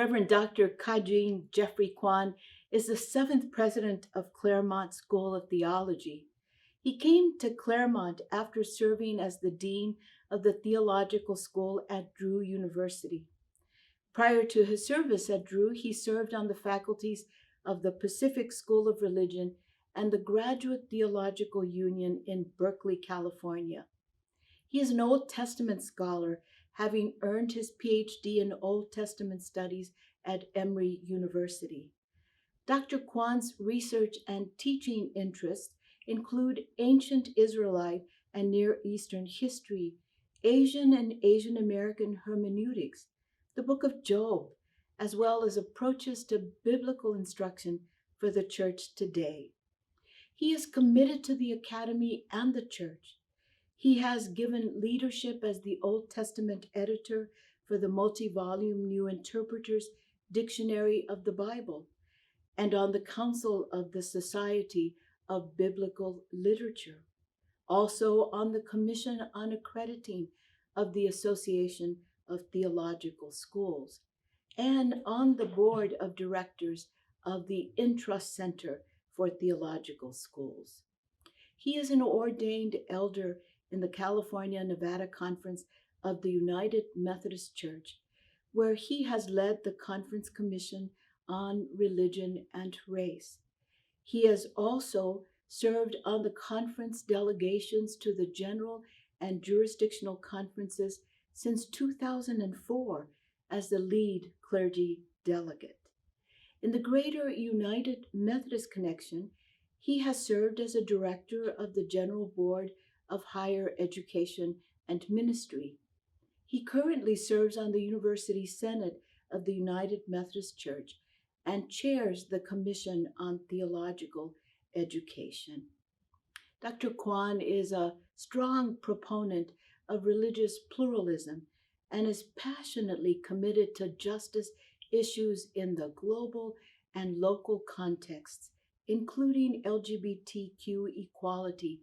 Reverend Dr. Kajin Jeffrey Kuan is the 7th president of Claremont School of Theology. He came to Claremont after serving as the dean of the theological school at Drew University. Prior to his service at Drew, he served on the faculties of the Pacific School of Religion and the Graduate Theological Union in Berkeley, California. He is an Old Testament scholar, having earned his PhD in Old Testament studies at Emory University. Dr. Kuan's research and teaching interests include ancient Israelite and Near Eastern history, Asian and Asian American hermeneutics, the Book of Job, as well as approaches to biblical instruction for the church today. He is committed to the Academy and the church. He has given leadership as the Old Testament editor for the multi-volume New Interpreter's Dictionary of the Bible, and on the Council of the Society of Biblical Literature, also on the Commission on Accrediting of the Association of Theological Schools, and on the Board of Directors of the Intrust Center for Theological Schools. He is an ordained elder in the California-Nevada Conference of the United Methodist Church, where he has led the Conference Commission on Religion and Race. He has also served on the conference delegations to the general and jurisdictional conferences since 2004 as the lead clergy delegate. In the Greater United Methodist Connection, he has served as a director of the General Board of Higher Education and Ministry. He currently serves on the University Senate of the United Methodist Church and chairs the Commission on Theological Education. Dr. Kuan is a strong proponent of religious pluralism and is passionately committed to justice issues in the global and local contexts, including LGBTQ equality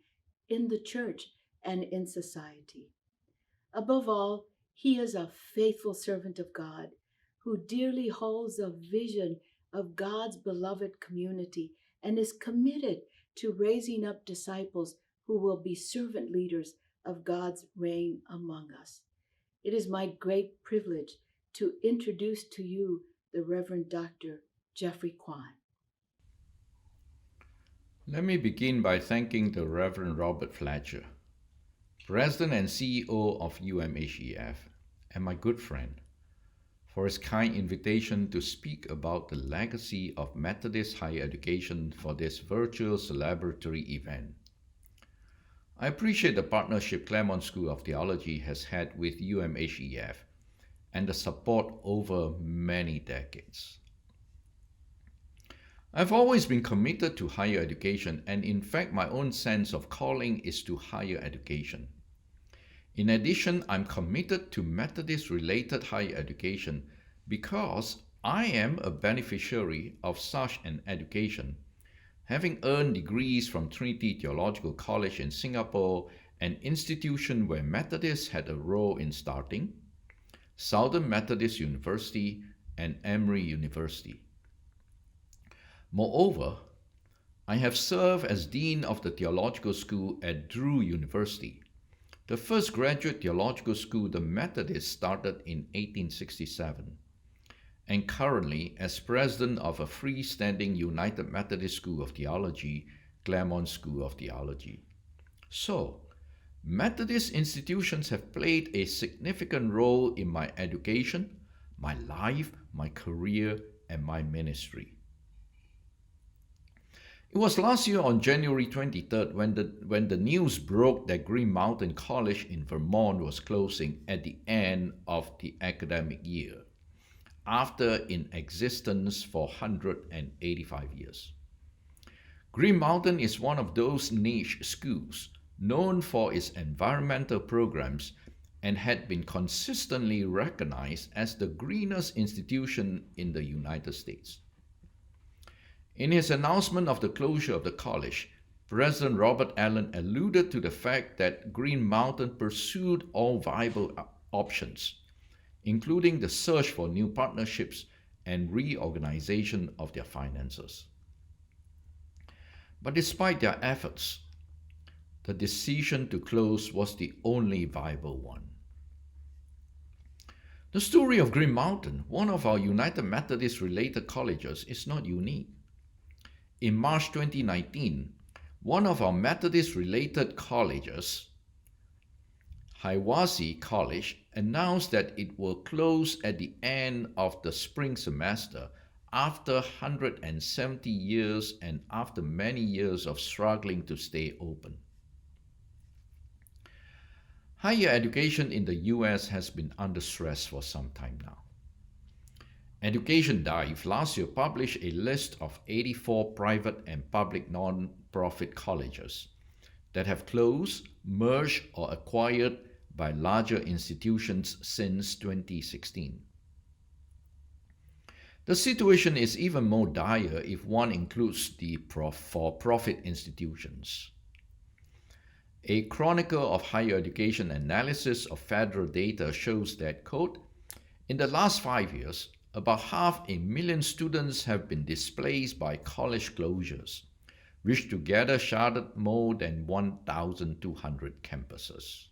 in the church and in society. Above all, he is a faithful servant of God who dearly holds a vision of God's beloved community and is committed to raising up disciples who will be servant leaders of God's reign among us. It is my great privilege to introduce to you the Reverend Dr. Jeffrey Kuan. Let me begin by thanking the Reverend Robert Fletcher, President and CEO of UMHEF, and my good friend, for his kind invitation to speak about the legacy of Methodist higher education for this virtual celebratory event. I appreciate the partnership Claremont School of Theology has had with UMHEF and the support over many decades. I've always been committed to higher education, and in fact my own sense of calling is to higher education. In addition, I'm committed to Methodist-related higher education because I am a beneficiary of such an education, having earned degrees from Trinity Theological College in Singapore, an institution where Methodists had a role in starting, Southern Methodist University, and Emory University. Moreover, I have served as Dean of the Theological School at Drew University, the first graduate theological school the Methodists started in 1867, and currently as President of a freestanding United Methodist School of Theology, Claremont School of Theology. So, Methodist institutions have played a significant role in my education, my life, my career, and my ministry. It was last year on January 23rd when the news broke that Green Mountain College in Vermont was closing at the end of the academic year, after in existence for 185 years. Green Mountain is one of those niche schools known for its environmental programs and had been consistently recognized as the greenest institution in the United States. In his announcement of the closure of the college, President Robert Allen alluded to the fact that Green Mountain pursued all viable options, including the search for new partnerships and reorganization of their finances. But despite their efforts, the decision to close was the only viable one. The story of Green Mountain, one of our United Methodist-related colleges, is not unique. In March 2019, one of our Methodist-related colleges, Hiwazi College, announced that it will close at the end of the spring semester after 170 years and after many years of struggling to stay open. Higher education in the US has been under stress for some time now. Education Dive last year published a list of 84 private and public non-profit colleges that have closed, merged, or acquired by larger institutions since 2016. The situation is even more dire if one includes the for-profit institutions. A Chronicle of Higher Education analysis of federal data shows that, quote, in the last 5 years, about 500,000 students have been displaced by college closures, which together shuttered more than 1,200 campuses.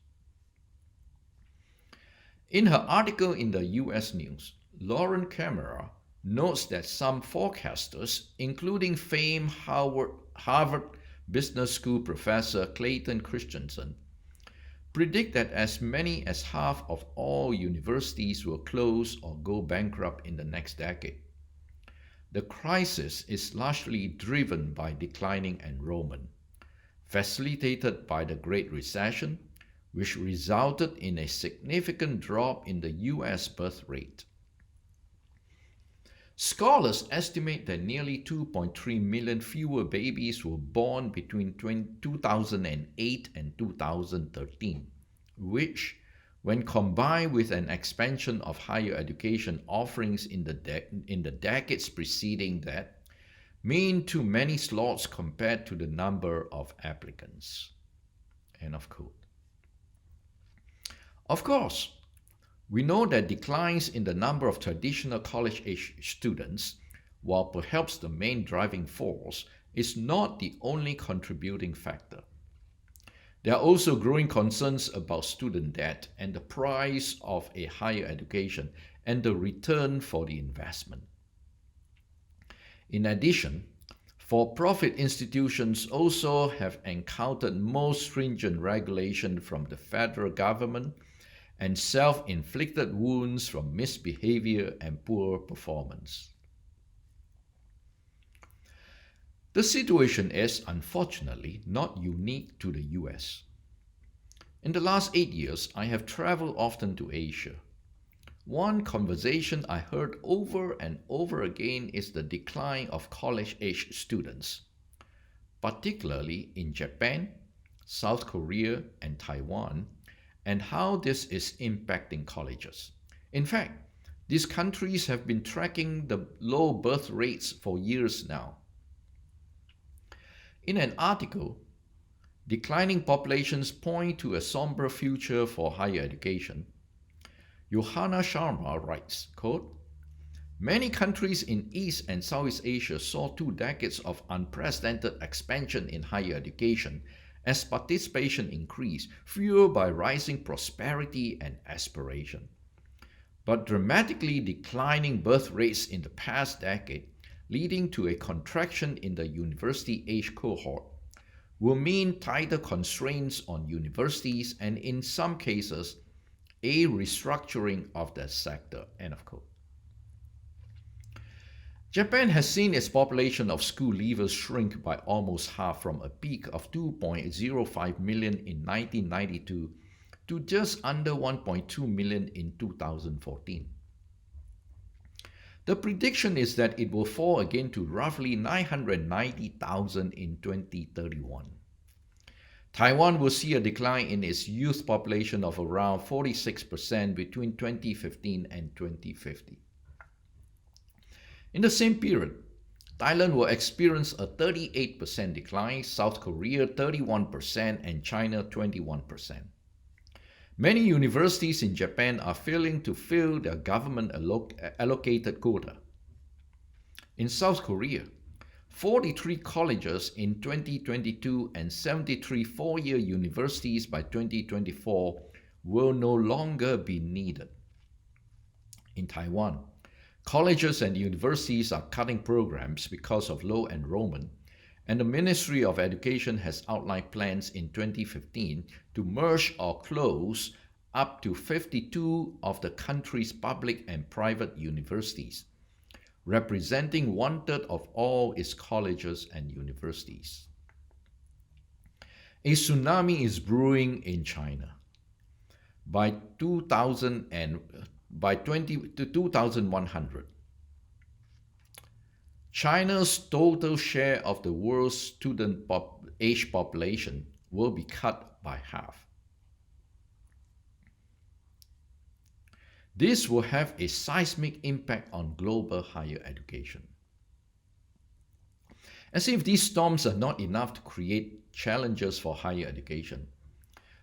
In her article in the US News, Lauren Camera notes that some forecasters, including famed Harvard Business School professor Clayton Christensen, predict that as many as half of all universities will close or go bankrupt in the next decade. The crisis is largely driven by declining enrollment, facilitated by the Great Recession, which resulted in a significant drop in the US birth rate. Scholars estimate that nearly 2.3 million fewer babies were born between 2008 and 2013, which, when combined with an expansion of higher education offerings in the decades preceding that, mean too many slots compared to the number of applicants. End of quote. Of course, we know that declines in the number of traditional college-age students, while perhaps the main driving force, is not the only contributing factor. There are also growing concerns about student debt and the price of a higher education and the return for the investment. In addition, for-profit institutions also have encountered more stringent regulation from the federal government and self-inflicted wounds from misbehavior and poor performance. The situation is, unfortunately, not unique to the US. In the last 8 years, I have traveled often to Asia. One conversation I heard over and over again is the decline of college-age students, particularly in Japan, South Korea, and Taiwan, and how this is impacting colleges. In fact, these countries have been tracking the low birth rates for years now. In an article, Declining Populations Point to a Somber Future for Higher Education, Johanna Sharma writes, quote, many countries in East and Southeast Asia saw 2 decades of unprecedented expansion in higher education as participation increased, fueled by rising prosperity and aspiration. But dramatically declining birth rates in the past decade, leading to a contraction in the university-age cohort, will mean tighter constraints on universities and, in some cases, a restructuring of the sector. End of quote. Japan has seen its population of school leavers shrink by almost half from a peak of 2.05 million in 1992 to just under 1.2 million in 2014. The prediction is that it will fall again to roughly 990,000 in 2031. Taiwan will see a decline in its youth population of around 46% between 2015 and 2050. In the same period, Thailand will experience a 38% decline, South Korea 31%, and China 21%. Many universities in Japan are failing to fill their government allocated quota, In South Korea, 43 colleges in 2022 and 73 four-year universities by 2024 will no longer be needed. In Taiwan, colleges and universities are cutting programs because of low enrollment, and the Ministry of Education has outlined plans in 2015 to merge or close up to 52 of the country's public and private universities, representing 1/3 of all its colleges and universities. A tsunami is brewing in China. By 2100, China's total share of the world's student age population will be cut by half. This will have a seismic impact on global higher education. As if these storms are not enough to create challenges for higher education,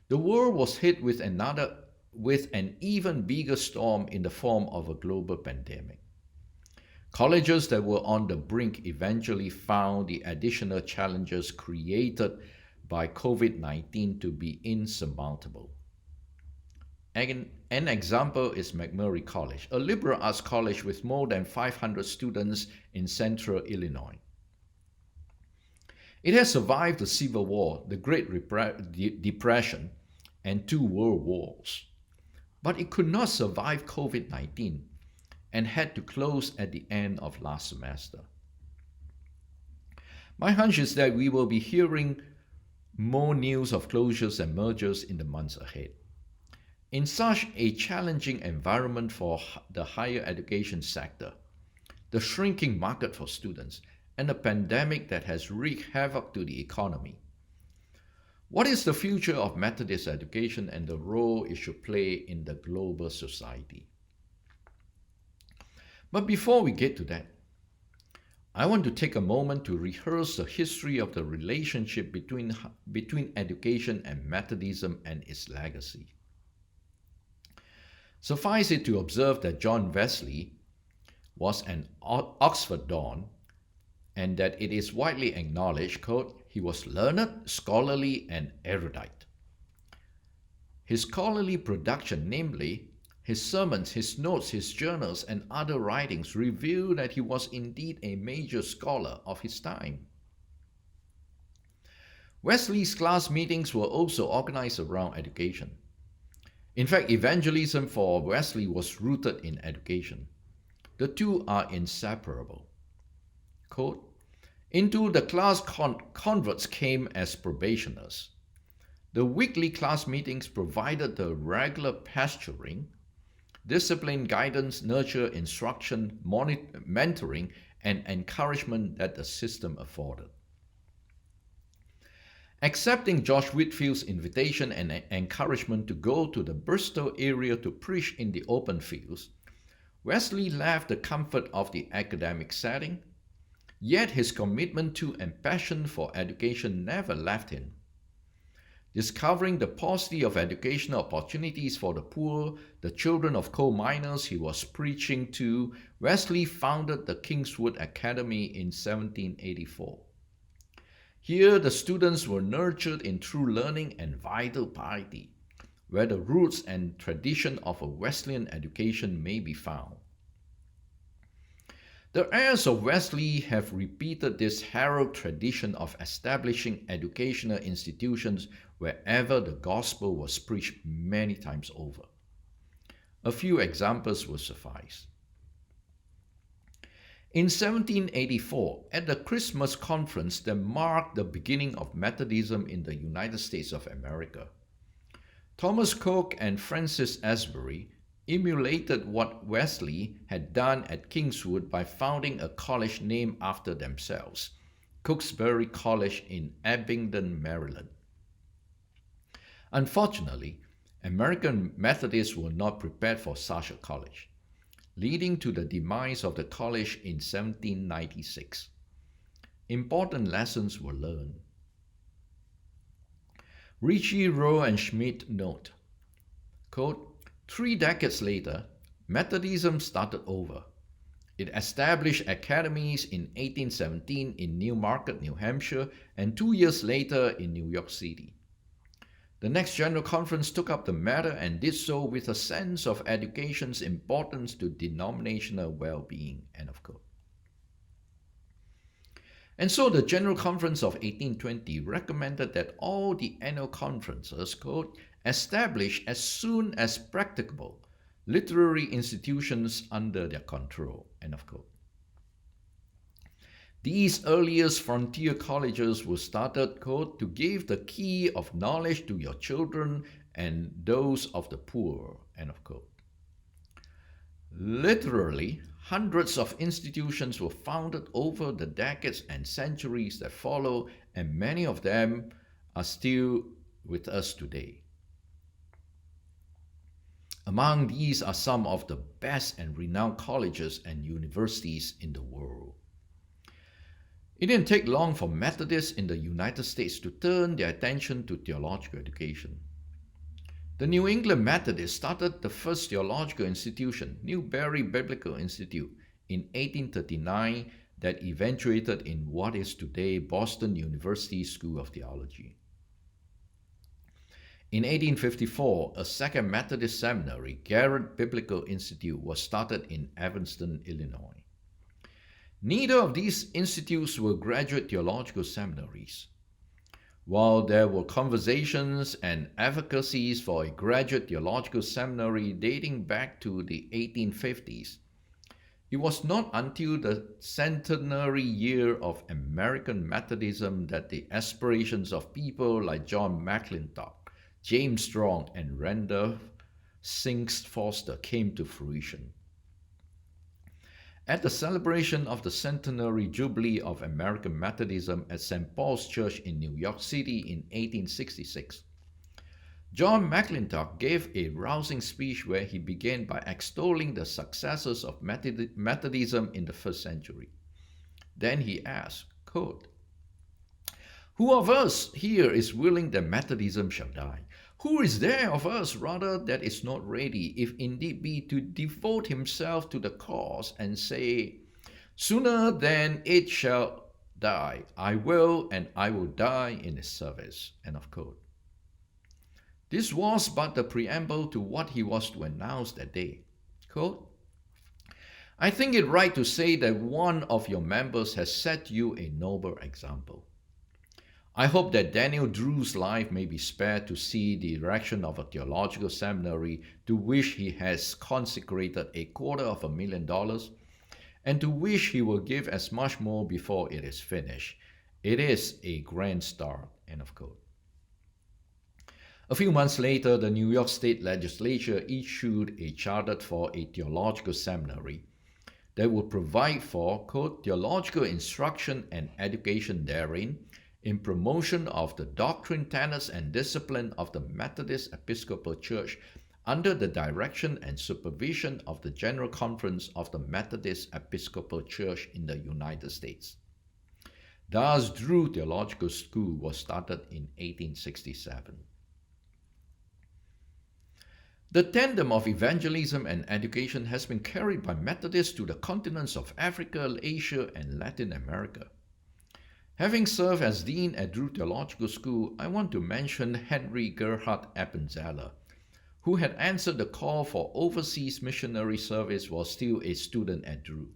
the world was hit with an even bigger storm in the form of a global pandemic. Colleges that were on the brink eventually found the additional challenges created by COVID-19 to be insurmountable. An example is McMurray College, a liberal arts college with more than 500 students in central Illinois. It has survived the Civil War, the Great Depression, and 2 world wars. But it could not survive COVID-19 and had to close at the end of last semester. My hunch is that we will be hearing more news of closures and mergers in the months ahead. In such a challenging environment for the higher education sector, the shrinking market for students, and a pandemic that has wreaked havoc to the economy, what is the future of Methodist education and the role it should play in the global society? But before we get to that, I want to take a moment to rehearse the history of the relationship between education and Methodism and its legacy. Suffice it to observe that John Wesley was an Oxford Don, and that it is widely acknowledged, quote, he was learned, scholarly, and erudite. His scholarly production, namely his sermons, his notes, his journals, and other writings, reveal that he was indeed a major scholar of his time. Wesley's class meetings were also organized around education. In fact, evangelism for Wesley was rooted in education. The two are inseparable. Quote, into the class converts came as probationers. The weekly class meetings provided the regular pasturing, discipline, guidance, nurture, instruction, mentoring, and encouragement that the system afforded. Accepting George Whitfield's invitation and encouragement to go to the Bristol area to preach in the open fields, Wesley left the comfort of the academic setting, yet his commitment to and passion for education never left him. Discovering the paucity of educational opportunities for the poor, the children of coal miners he was preaching to, Wesley founded the Kingswood Academy in 1784. Here, the students were nurtured in true learning and vital piety, where the roots and tradition of a Wesleyan education may be found. The heirs of Wesley have repeated this herald tradition of establishing educational institutions wherever the gospel was preached many times over. A few examples will suffice. In 1784, at the Christmas conference that marked the beginning of Methodism in the United States of America, Thomas Coke and Francis Asbury emulated what Wesley had done at Kingswood by founding a college named after themselves, Cooksbury College in Abingdon, Maryland. Unfortunately, American Methodists were not prepared for such a college, leading to the demise of the college in 1796. Important lessons were learned. Ritchie, Rowe, and Schmidt note, quote, 3 decades later, Methodism started over, It established academies in 1817 in Newmarket, New Hampshire, and 2 years later in New York City. The next General Conference took up the matter and did so with a sense of education's importance to denominational well-being. End of quote. And so the General Conference of 1820 recommended that all the annual conferences, quote, establish as soon as practicable literary institutions under their control, end of quote. These earliest frontier colleges were started, quote, to give the key of knowledge to your children and those of the poor, end of quote. Literally, hundreds of institutions were founded over the decades and centuries that follow, and many of them are still with us today. Among these are some of the best and renowned colleges and universities in the world. It didn't take long for Methodists in the United States to turn their attention to theological education. The New England Methodists started the first theological institution, Newberry Biblical Institute, in 1839 that eventuated in what is today Boston University School of Theology. In 1854, a second Methodist seminary, Garrett Biblical Institute, was started in Evanston, Illinois. Neither of these institutes were graduate theological seminaries. While there were conversations and advocacies for a graduate theological seminary dating back to the 1850s, it was not until the centenary year of American Methodism that the aspirations of people like John McClintock, James Strong, and Randolph Sings Foster came to fruition. At the celebration of the centenary jubilee of American Methodism at St. Paul's Church in New York City in 1866, John McClintock gave a rousing speech where he began by extolling the successes of Methodism in the first century. Then he asked, quote, "Who of us here is willing that Methodism shall die? Who is there of us, rather, that is not ready, if indeed be, to devote himself to the cause and say, sooner than it shall die, I will, and I will die in his service." End of quote. This was but the preamble to what he was to announce that day. Quote, "I think it right to say that one of your members has set you a noble example. I hope that Daniel Drew's life may be spared to see the erection of a theological seminary to which he has consecrated $250,000, and to which he will give as much more before it is finished. It is a grand start." End of quote. A few months later, the New York State Legislature issued a charter for a theological seminary that would provide for, quote, "theological instruction and education therein, in promotion of the doctrine, tenets, and discipline of the Methodist Episcopal Church under the direction and supervision of the General Conference of the Methodist Episcopal Church in the United States." Thus, Drew Theological School was started in 1867. The tandem of evangelism and education has been carried by Methodists to the continents of Africa, Asia, and Latin America. Having served as dean at Drew Theological School, I want to mention Henry Gerhard Appenzeller, who had answered the call for overseas missionary service while still a student at Drew.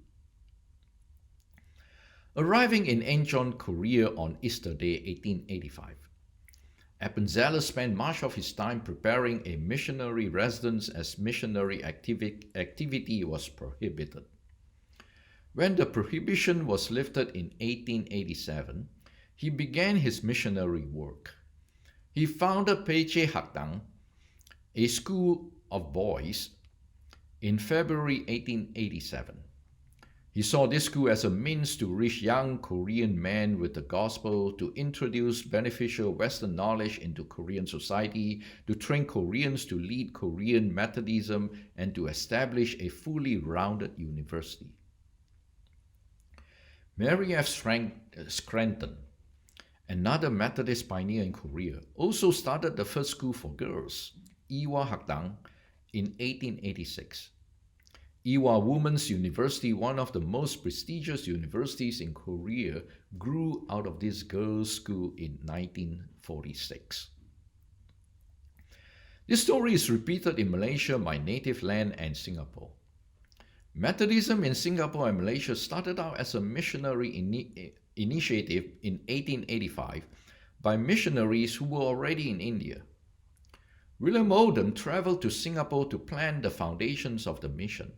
Arriving in Incheon, Korea on Easter Day 1885, Appenzeller spent much of his time preparing a missionary residence as missionary activity was prohibited. When the prohibition was lifted in 1887, he began his missionary work. He founded Peche Hakdang, a school of boys, in February 1887. He saw this school as a means to reach young Korean men with the gospel, to introduce beneficial Western knowledge into Korean society, to train Koreans to lead Korean Methodism, and to establish a fully rounded university. Mary F. Scranton, another Methodist pioneer in Korea, also started the first school for girls, Iwa Hakdang, in 1886. Ewha Women's University, one of the most prestigious universities in Korea, grew out of this girls' school in 1946. This story is repeated in Malaysia, my native land, and Singapore. Methodism in Singapore and Malaysia started out as a missionary initiative in 1885 by missionaries who were already in India. William Oldham traveled to Singapore to plan the foundations of the mission.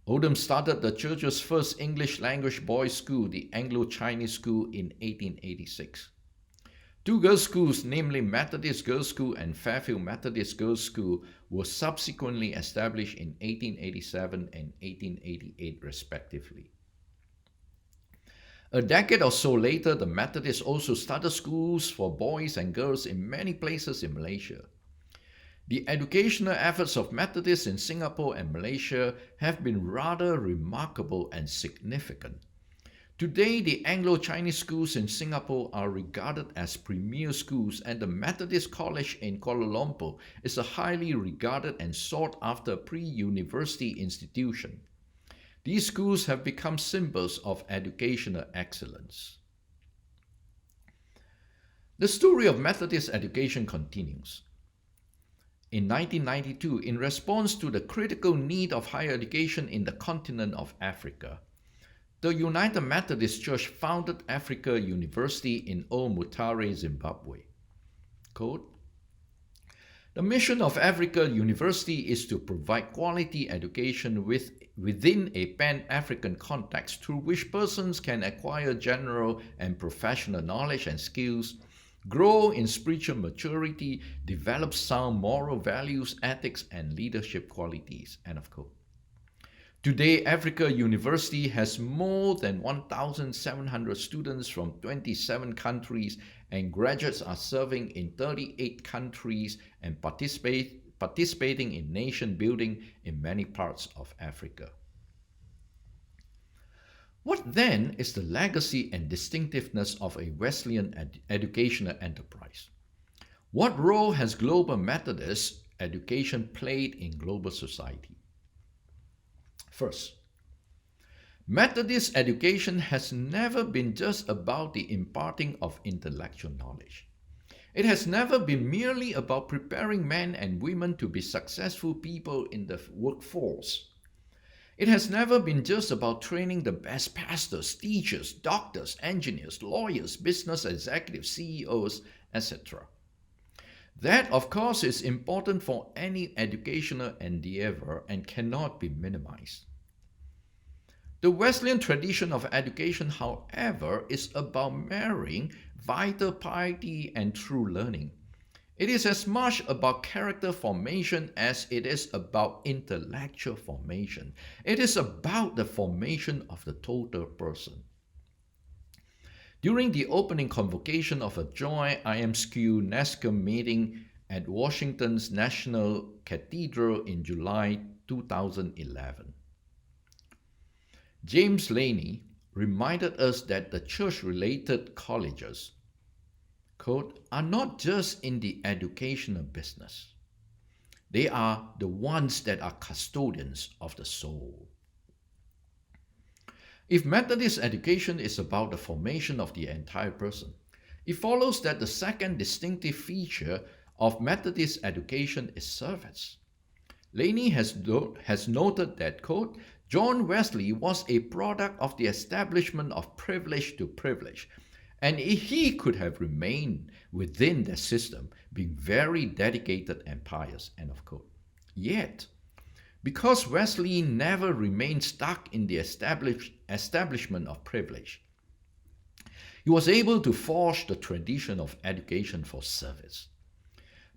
Oldham started the church's first English language boys' school, the Anglo-Chinese School, in 1886. Two girls' schools, namely Methodist Girls' School and Fairfield Methodist Girls' School, were subsequently established in 1887 and 1888 respectively. A decade or so later, the Methodists also started schools for boys and girls in many places in Malaysia. The educational efforts of Methodists in Singapore and Malaysia have been rather remarkable and significant. Today, the Anglo-Chinese schools in Singapore are regarded as premier schools, and the Methodist College in Kuala Lumpur is a highly regarded and sought-after pre-university institution. These schools have become symbols of educational excellence. The story of Methodist education continues. In 1992, in response to the critical need of higher education in the continent of Africa, the United Methodist Church founded Africa University in Old Mutare, Zimbabwe. Quote, "The mission of Africa University is to provide quality education within a Pan-African context through which persons can acquire general and professional knowledge and skills, grow in spiritual maturity, develop sound moral values, ethics, and leadership qualities." End of quote. Today, Africa University has more than 1,700 students from 27 countries, and graduates are serving in 38 countries and participating in nation building in many parts of Africa. What then is the legacy and distinctiveness of a Wesleyan educational enterprise? What role has global Methodist education played in global society? First, Methodist education has never been just about the imparting of intellectual knowledge. It has never been merely about preparing men and women to be successful people in the workforce. It has never been just about training the best pastors, teachers, doctors, engineers, lawyers, business executives, CEOs, etc. That, of course, is important for any educational endeavor and cannot be minimized. The Wesleyan tradition of education, however, is about marrying vital piety and true learning. It is as much about character formation as it is about intellectual formation. It is about the formation of the total person. During the opening convocation of a joint IMSQ NASCOM meeting at Washington's National Cathedral in July 2011, James Laney reminded us that the church-related colleges, quote, "are not just in the educational business. They are the ones that are custodians of the soul." If Methodist education is about the formation of the entire person, it follows that the second distinctive feature of Methodist education is service. Laney has noted that, quote, "John Wesley was a product of the establishment of privilege to privilege, and he could have remained within that system, being very dedicated and pious." End of quote. Yet, because Wesley never remained stuck in the establishment of privilege, he was able to forge the tradition of education for service.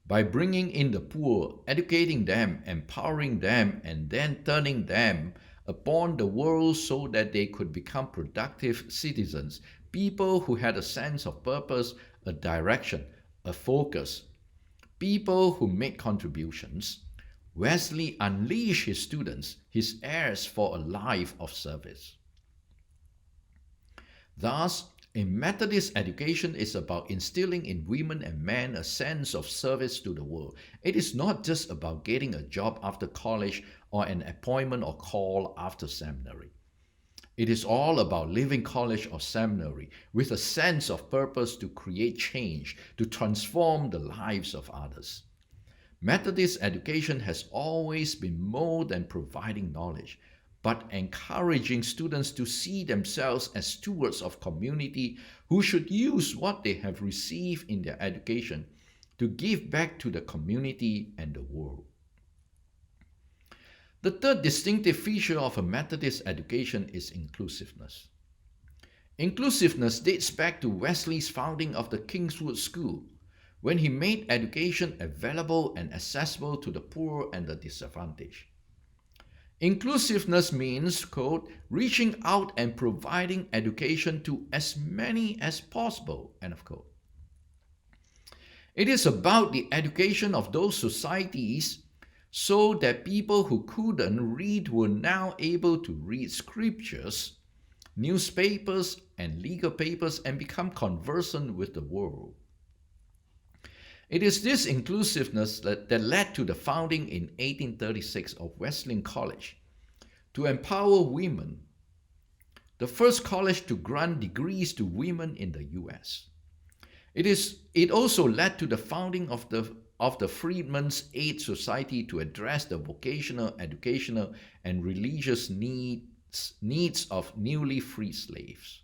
By bringing in the poor, educating them, empowering them, and then turning them upon the world so that they could become productive citizens, people who had a sense of purpose, a direction, a focus, people who made contributions, Wesley unleashed his students, his heirs, for a life of service. Thus, A Methodist education is about instilling in women and men a sense of service to the world. It is not just about getting a job after college or an appointment or call after seminary. It is all about leaving college or seminary with a sense of purpose to create change, to transform the lives of others. Methodist education has always been more than providing knowledge, but encouraging students to see themselves as stewards of community who should use what they have received in their education to give back to the community and the world. The third distinctive feature of a Methodist education is inclusiveness. Inclusiveness dates back to Wesley's founding of the Kingswood School, when he made education available and accessible to the poor and the disadvantaged. Inclusiveness means, quote, reaching out and providing education to as many as possible, end of quote. It is about the education of those societies so that people who couldn't read were now able to read scriptures, newspapers, and legal papers and become conversant with the world. It is this inclusiveness that led to the founding in 1836 of Wesley College to empower women, the first college to grant degrees to women in the U.S. It also led to the founding of the Freedmen's Aid Society to address the vocational, educational, and religious needs of newly freed slaves.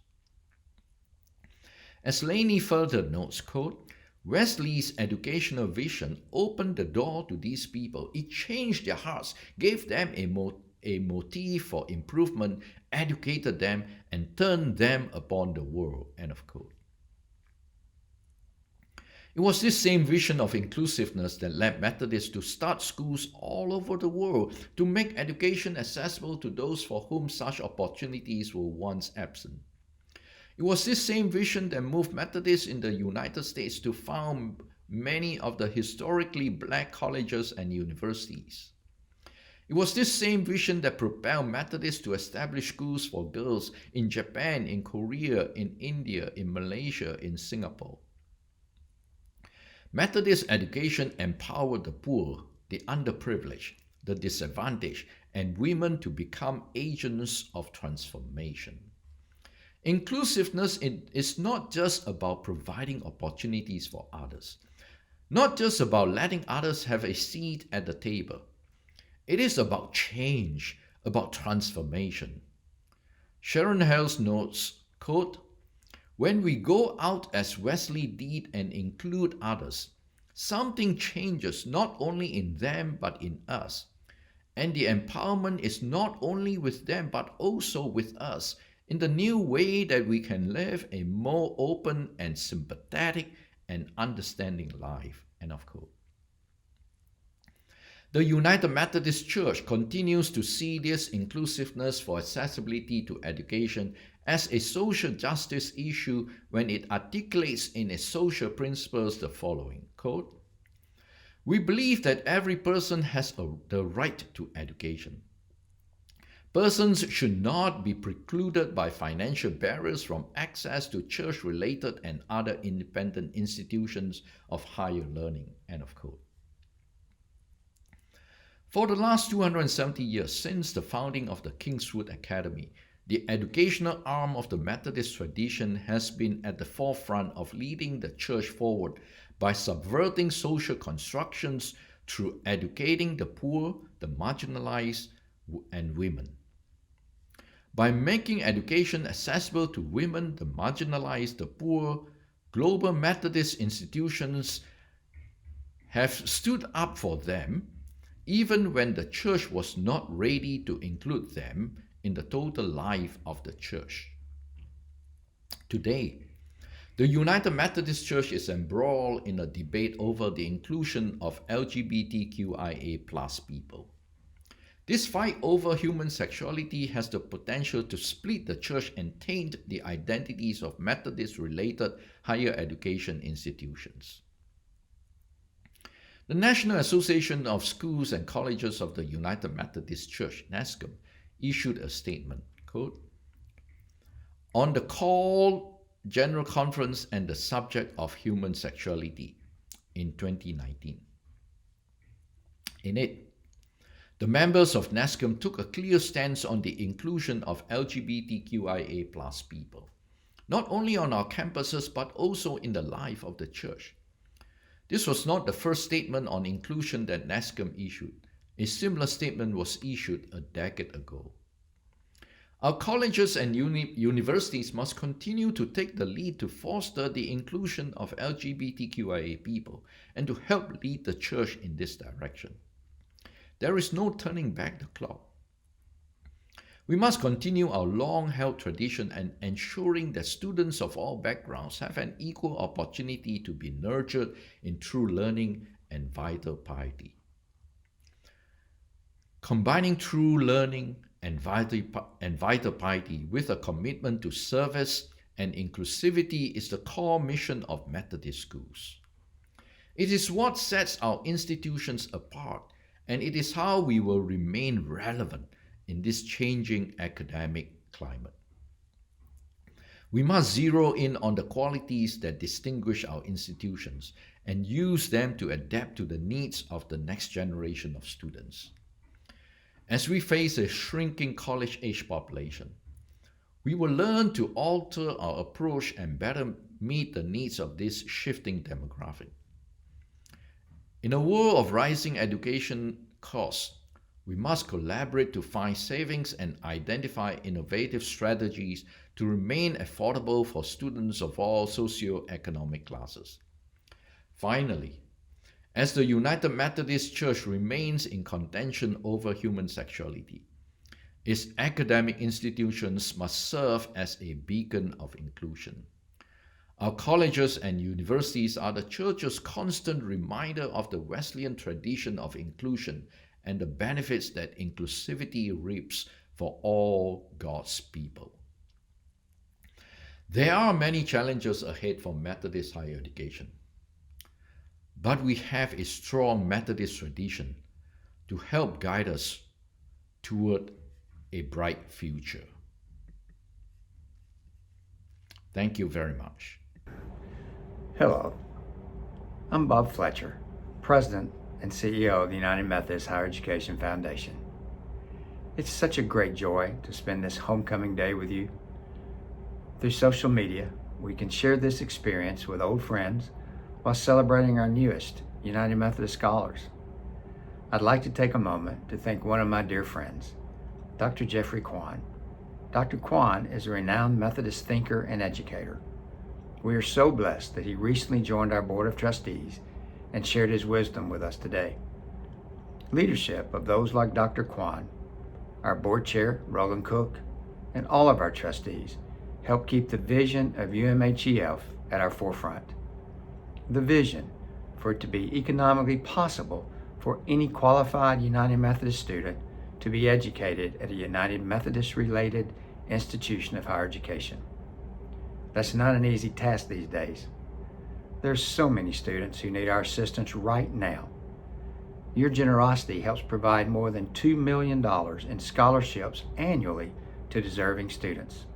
As Laney further notes, quote, Wesley's educational vision opened the door to these people. It changed their hearts, gave them a motive for improvement, educated them, and turned them upon the world, end of quote. It was this same vision of inclusiveness that led Methodists to start schools all over the world to make education accessible to those for whom such opportunities were once absent. It was this same vision that moved Methodists in the United States to found many of the historically black colleges and universities. It was this same vision that propelled Methodists to establish schools for girls in Japan, in Korea, in India, in Malaysia, in Singapore. Methodist education empowered the poor, the underprivileged, the disadvantaged, and women to become agents of transformation. Inclusiveness is not just about providing opportunities for others, not just about letting others have a seat at the table. It is about change, about transformation. Sharon Hales notes, quote, when we go out as Wesley did and include others, something changes not only in them but in us. And the empowerment is not only with them but also with us in the new way that we can live a more open and sympathetic and understanding life. End of quote. The United Methodist Church continues to see this inclusiveness for accessibility to education as a social justice issue when it articulates in its social principles the following, quote, we believe that every person has the right to education. Persons should not be precluded by financial barriers from access to church-related and other independent institutions of higher learning, end of quote. For the last 270 years since the founding of the Kingswood Academy, the educational arm of the Methodist tradition has been at the forefront of leading the church forward by subverting social constructions through educating the poor, the marginalized, and women. By making education accessible to women, the marginalized, the poor, global Methodist institutions have stood up for them even when the church was not ready to include them in the total life of the church. Today, the United Methodist Church is embroiled in a debate over the inclusion of LGBTQIA+ people. This fight over human sexuality has the potential to split the church and taint the identities of Methodist-related higher education institutions. The National Association of Schools and Colleges of the United Methodist Church, NASCOM, issued a statement, quote, on the call General Conference and the subject of human sexuality in 2019. In it, the members of NASCOM took a clear stance on the inclusion of LGBTQIA+ people, not only on our campuses but also in the life of the church. This was not the first statement on inclusion that NASCOM issued. A similar statement was issued a decade ago. Our colleges and universities must continue to take the lead to foster the inclusion of LGBTQIA people and to help lead the church in this direction. There is no turning back the clock. We must continue our long-held tradition and ensuring that students of all backgrounds have an equal opportunity to be nurtured in true learning and vital piety. Combining true learning and vital piety with a commitment to service and inclusivity is the core mission of Methodist schools. It is what sets our institutions apart, and it is how we will remain relevant in this changing academic climate. We must zero in on the qualities that distinguish our institutions and use them to adapt to the needs of the next generation of students. As we face a shrinking college-age population, we will learn to alter our approach and better meet the needs of this shifting demographic. In a world of rising education costs, we must collaborate to find savings and identify innovative strategies to remain affordable for students of all socio-economic classes. Finally, as the United Methodist Church remains in contention over human sexuality, its academic institutions must serve as a beacon of inclusion. Our colleges and universities are the church's constant reminder of the Wesleyan tradition of inclusion and the benefits that inclusivity reaps for all God's people. There are many challenges ahead for Methodist higher education, but we have a strong Methodist tradition to help guide us toward a bright future. Thank you very much. Hello, I'm Bob Fletcher, President and CEO of the United Methodist Higher Education Foundation. It's such a great joy to spend this homecoming day with you. Through social media, we can share this experience with old friends while celebrating our newest United Methodist scholars. I'd like to take a moment to thank one of my dear friends, Dr. Jeffrey Kuan. Dr. Kuan is a renowned Methodist thinker and educator. We are so blessed that he recently joined our Board of Trustees and shared his wisdom with us today. Leadership of those like Dr. Kuan, our board chair, Roland Cook, and all of our trustees help keep the vision of UMHEF at our forefront. The vision for it to be economically possible for any qualified United Methodist student to be educated at a United Methodist-related institution of higher education. That's not an easy task these days. There's so many students who need our assistance right now. Your generosity helps provide more than $2 million in scholarships annually to deserving students.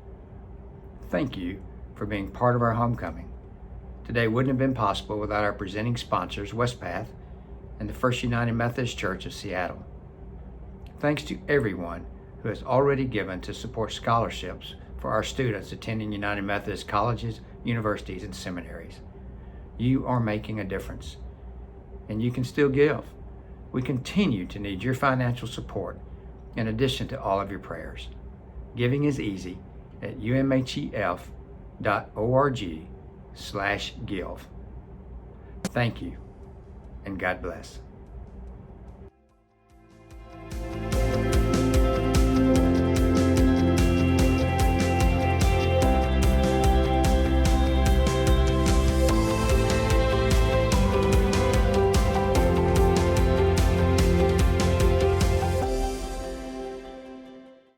Thank you for being part of our homecoming. Today wouldn't have been possible without our presenting sponsors, Westpath and the First United Methodist Church of Seattle. Thanks to everyone who has already given to support scholarships for our students attending United Methodist colleges, universities, and seminaries. You are making a difference, and you can still give. We continue to need your financial support in addition to all of your prayers. Giving is easy at umhef.org/give. Thank you, and God bless.